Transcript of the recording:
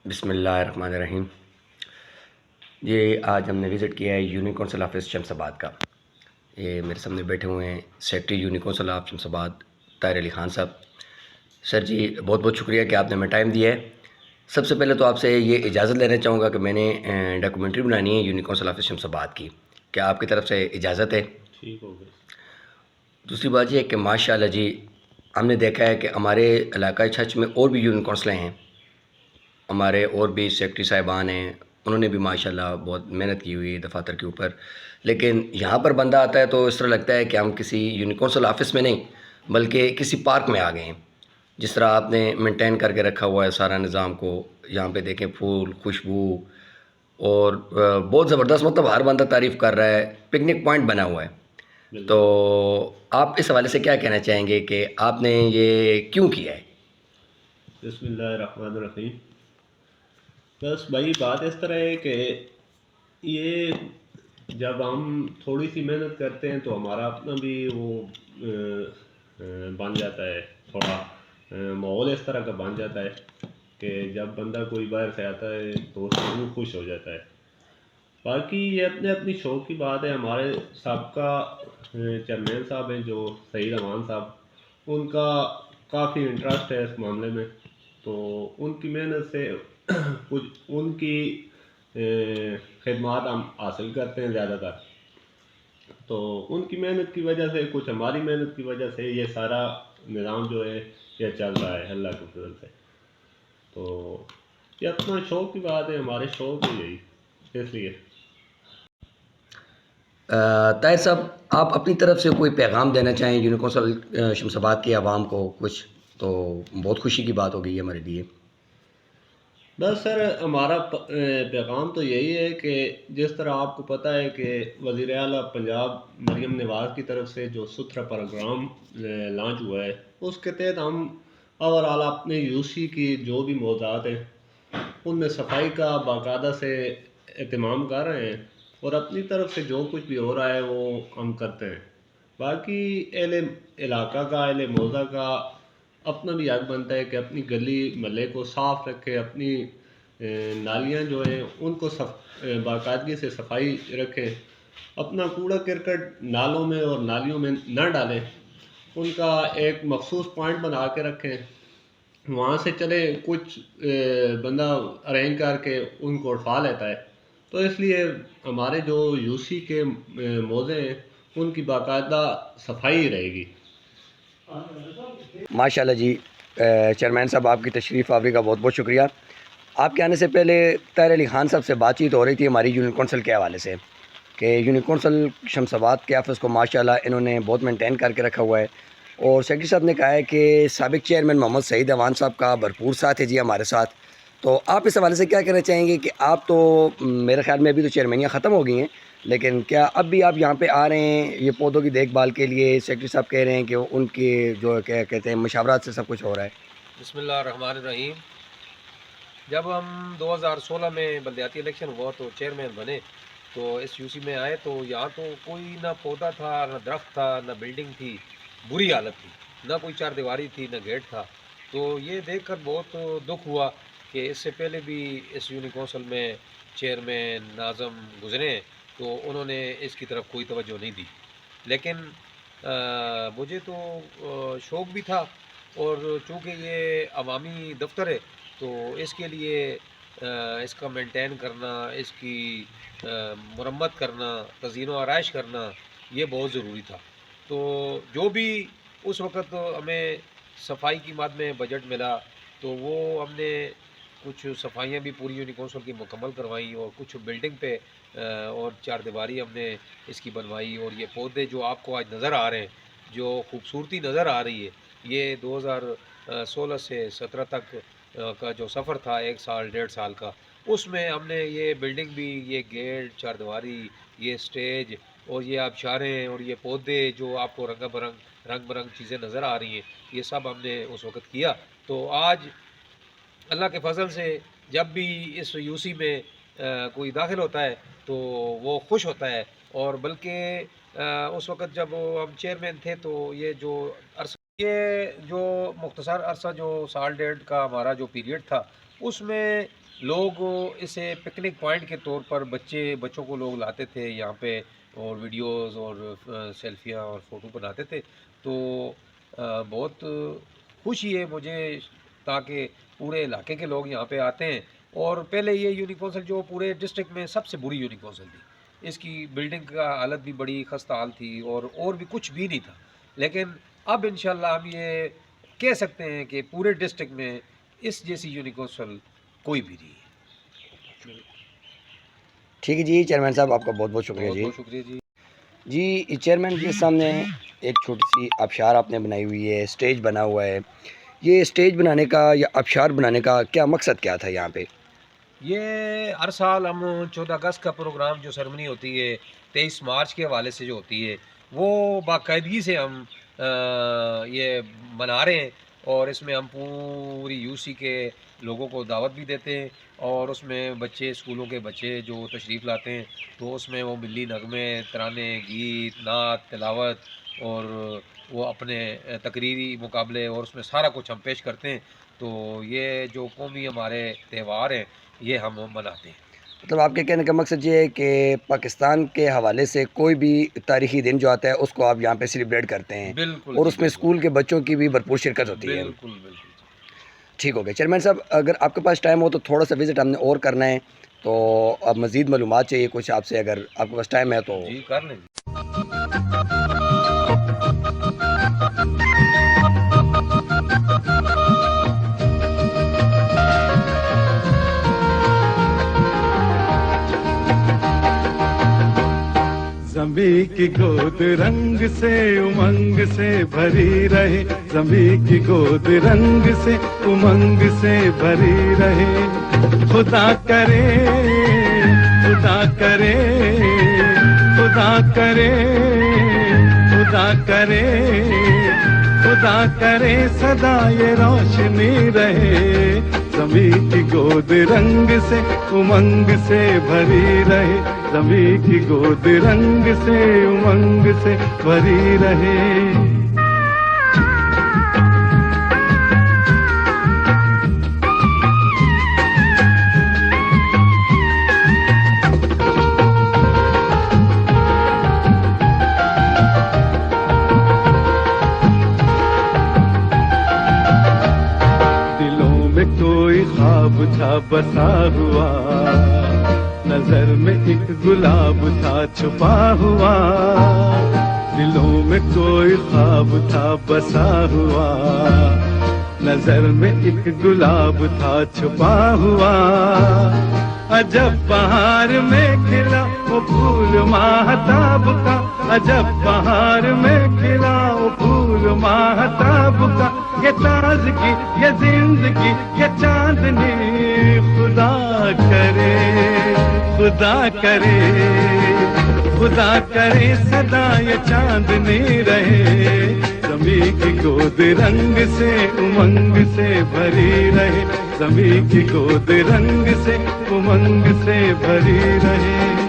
بسم اللہ الرحمن الرحیم۔ یہ آج ہم نے وزٹ کیا ہے یونین کونسل آفس شمس آباد کا۔ یہ میرے سامنے بیٹھے ہوئے ہیں سیکٹری یونین کونسل آف شمس آباد طاہر علی خان صاحب۔ سر جی بہت بہت شکریہ کہ آپ نے ہمیں ٹائم دیا ہے۔ سب سے پہلے تو آپ سے یہ اجازت لینا چاہوں گا کہ میں نے ڈاکومنٹری بنانی ہے یونین کونسل آفس شمس آباد کی، کیا آپ کی طرف سے اجازت ہے؟ ٹھیک ہو گیا۔ دوسری بات یہ ہے کہ ماشاء اللہ جی ہم نے دیکھا ہے کہ ہمارے علاقۂ چھچ میں اور بھی یونین کونسلیں ہیں، ہمارے اور بھی سیکٹری صاحبان ہیں، انہوں نے بھی ماشاءاللہ بہت محنت کی ہوئی ہے دفاتر کے اوپر، لیکن یہاں پر بندہ آتا ہے تو اس طرح لگتا ہے کہ ہم کسی یونین کونسل آفس میں نہیں بلکہ کسی پارک میں آ گئے ہیں، جس طرح آپ نے مینٹین کر کے رکھا ہوا ہے سارا نظام کو۔ یہاں پہ دیکھیں پھول، خوشبو اور بہت زبردست، مطلب ہر بندہ تعریف کر رہا ہے، پکنک پوائنٹ بنا ہوا ہے۔ تو بالکل۔ آپ اس حوالے سے کیا کہنا چاہیں گے کہ آپ نے یہ کیوں کیا ہے؟ بسم اللہ الرحمن الرحیم۔ بس بھائی بات اس طرح ہے کہ یہ جب ہم تھوڑی سی محنت کرتے ہیں تو ہمارا اپنا بھی وہ بن جاتا ہے، تھوڑا ماحول اس طرح کا بن جاتا ہے کہ جب بندہ کوئی باہر سے آتا ہے تو اس سے روح خوش ہو جاتا ہے۔ باقی یہ اپنے اپنی شوق کی بات ہے۔ ہمارے سابقہ چیئرمین صاحب ہیں جو سعید امان صاحب، ان کا کافی انٹرسٹ ہے اس معاملے میں، تو ان کی محنت سے کچھ ان کی خدمات ہم حاصل کرتے ہیں زیادہ تر، تو ان کی محنت کی وجہ سے، کچھ ہماری محنت کی وجہ سے یہ سارا نظام جو ہے یہ چل رہا ہے اللہ کے فضل سے۔ تو یہ اپنا شوق کی بات ہے، ہمارے شوق ہے یہی، اس لیے۔ طاہر صاحب آپ اپنی طرف سے کوئی پیغام دینا چاہیں یونین کونسل شمس آباد کی عوام کو کچھ، تو بہت خوشی کی بات ہو گئی ہے ہمارے لیے۔ بس سر ہمارا پیغام تو یہی ہے کہ جس طرح آپ کو پتہ ہے کہ وزیر اعلیٰ پنجاب مریم نواز کی طرف سے جو ستھرا پروگرام لانچ ہوا ہے، اس کے تحت ہم اوورآل اپنے یو سی کی جو بھی موضوعات ہیں ان میں صفائی کا باقاعدہ سے اہتمام کر رہے ہیں، اور اپنی طرف سے جو کچھ بھی ہو رہا ہے وہ ہم کرتے ہیں۔ باقی اہل علاقہ کا، اہل موضع کا اپنا بھی حق بنتا ہے کہ اپنی گلی محلے کو صاف رکھے، اپنی نالیاں جو ہیں ان کو باقاعدگی سے صفائی رکھیں، اپنا کوڑا کرکٹ نالوں میں اور نالیوں میں نہ ڈالیں، ان کا ایک مخصوص پوائنٹ بنا کے رکھیں، وہاں سے چلے کچھ بندہ ارینج کر کے ان کو اٹھا لیتا ہے۔ تو اس لیے ہمارے جو یو سی کے موضع ہیں ان کی باقاعدہ صفائی رہے گی۔ ماشاء اللہ جی چیئرمین صاحب آپ کی تشریف آوری کا بہت بہت شکریہ۔ آپ کے آنے سے پہلے طاہر علی خان صاحب سے بات چیت ہو رہی تھی ہماری یونین کونسل کے حوالے سے کہ یونین کونسل شمس آباد کے آفس کو ماشاءاللہ انہوں نے بہت مینٹین کر کے رکھا ہوا ہے، اور سیکرٹری صاحب نے کہا ہے کہ سابق چیئرمین محمد سعید امان صاحب کا بھرپور ساتھ ہے جی ہمارے ساتھ۔ تو آپ اس حوالے سے کیا کہنا چاہیں گے کہ آپ تو میرے خیال میں ابھی تو چیئرمینیاں ختم ہو گئی ہیں، لیکن کیا اب بھی آپ یہاں پہ آ رہے ہیں یہ پودوں کی دیکھ بھال کے لیے؟ سیکرٹری صاحب کہہ رہے ہیں کہ ان کی جو کیا کہتے ہیں مشاورات سے سب کچھ ہو رہا ہے۔ بسم اللہ الرحمن الرحیم۔ جب ہم 2016 میں بلدیاتی الیکشن ہوا تو چیئرمین بنے تو اس یو سی میں آئے تو یہاں تو کوئی نہ پودا تھا، نہ درخت تھا، نہ بلڈنگ تھی، بری حالت تھی، نہ کوئی چار دیواری تھی، نہ گیٹ تھا۔ تو یہ دیکھ کر بہت دکھ ہوا کہ اس سے پہلے بھی اس یونین کونسل میں چیئرمین ناظم گزرے ہیں تو انہوں نے اس کی طرف کوئی توجہ نہیں دی، لیکن مجھے تو شوق بھی تھا، اور چونکہ یہ عوامی دفتر ہے تو اس کے لیے اس کا مینٹین کرنا، اس کی مرمت کرنا، تزئین و آرائش کرنا یہ بہت ضروری تھا۔ تو جو بھی اس وقت ہمیں صفائی کی مد میں بجٹ ملا تو وہ ہم نے کچھ صفائیاں بھی پوری یونین کونسل کی مکمل کروائیں، اور کچھ بلڈنگ پہ اور چار دیواری ہم نے اس کی بنوائی، اور یہ پودے جو آپ کو آج نظر آ رہے ہیں، جو خوبصورتی نظر آ رہی ہے، یہ 2016 سے 17 تک کا جو سفر تھا، 1 سال 1.5 سال کا، اس میں ہم نے یہ بلڈنگ بھی، یہ گیٹ، چار دیواری، یہ سٹیج، اور یہ آبشاریں، اور یہ پودے جو آپ کو رنگ برنگ چیزیں نظر آ رہی ہیں، یہ سب ہم نے اس وقت کیا۔ تو آج اللہ کے فضل سے جب بھی اس یو سی میں کوئی داخل ہوتا ہے تو وہ خوش ہوتا ہے، اور بلکہ اس وقت جب ہم چیئرمین تھے تو یہ جو عرصہ، یہ جو مختصر عرصہ جو 1.5 سال کا ہمارا جو پیریڈ تھا، اس میں لوگ اسے پکنک پوائنٹ کے طور پر بچوں کو لوگ لاتے تھے یہاں پہ اور ویڈیوز اور سیلفیاں اور فوٹو بناتے تھے. تو بہت خوشی ہے مجھے تاکہ پورے علاقے کے لوگ یہاں پہ آتے ہیں. اور پہلے یہ یونی کونسل جو پورے ڈسٹرکٹ میں سب سے بری یونی کونسل تھی. اس کی بلڈنگ کا حالت بھی بڑی خستہ حال تھی اور بھی کچھ بھی نہیں تھا. لیکن اب انشاءاللہ ہم یہ کہہ سکتے ہیں کہ پورے ڈسٹرکٹ میں اس جیسی یونی کونسل کوئی بھی نہیں ہے. ٹھیک ہے جی چیئرمین صاحب، آپ کا بہت بہت شکریہ جی. بہت شکریہ جی. جی چیئرمین کے سامنے ایک چھوٹی سی آبشار آپ نے بنائی ہوئی ہے، اسٹیج بنا ہوا ہے. یہ اسٹیج بنانے کا یا آبشار بنانے کا کیا مقصد کیا تھا یہاں پہ؟ یہ ہر سال ہم 14 اگست کا پروگرام جو سرمنی ہوتی ہے 23 مارچ کے حوالے سے جو ہوتی ہے وہ باقاعدگی سے ہم یہ منا رہے ہیں. اور اس میں ہم پوری یو سی کے لوگوں کو دعوت بھی دیتے ہیں. اور اس میں بچے، اسکولوں کے بچے جو تشریف لاتے ہیں تو اس میں وہ ملی نغمے، ترانے، گیت، نعت، تلاوت اور وہ اپنے تقریری مقابلے اور اس میں سارا کچھ ہم پیش کرتے ہیں. تو یہ جو قومی ہمارے تہوار ہیں یہ ہم مناتے ہیں. مطلب آپ کے کہنے کا مقصد یہ ہے کہ پاکستان کے حوالے سے کوئی بھی تاریخی دن جو آتا ہے اس کو آپ یہاں پہ سیلیبریٹ کرتے ہیں. بالکل. اور اس میں اسکول کے بچوں کی بھی بھرپور شرکت ہوتی ہے. بالکل بالکل. ٹھیک ہو گیا چیئرمین صاحب، اگر آپ کے پاس ٹائم ہو تو تھوڑا سا وزٹ ہم نے اور کرنا ہے، تو اب مزید معلومات چاہیے کچھ آپ سے، اگر آپ کے پاس ٹائم ہے تو. جی کر لیں. زمیں کی گود رنگ سے امنگ سے بھری رہے، زمیں کی گود رنگ سے امنگ سے بھری رہے. خدا کرے خدا کرے خدا کرے خدا کرے خدا کرے سدا یہ روشنی رہے. زمیں کی گود رنگ سے امنگ سے بھری رہے، زمیں کی گود رنگ سے امنگ سے بھری رہے. خواب تھا بسا ہوا، نظر میں ایک گلاب تھا چھپا ہوا. دلوں میں کوئی خواب تھا بسا ہوا، نظر میں ایک گلاب تھا چھپا ہوا. عجب بہار میں کھلا وہ پھول ماہتاب کا، عجب بہار میں کھلا وہ پھول ماہتاب کا. یہ تازگی، یہ زندگی، یہ چاندنی خدا کرے خدا کرے خدا کرے سدا یہ چاندنی رہے. زمیں کی گود رنگ سے امنگ سے بھری رہے، زمیں کی گود رنگ سے امنگ سے بھری رہے.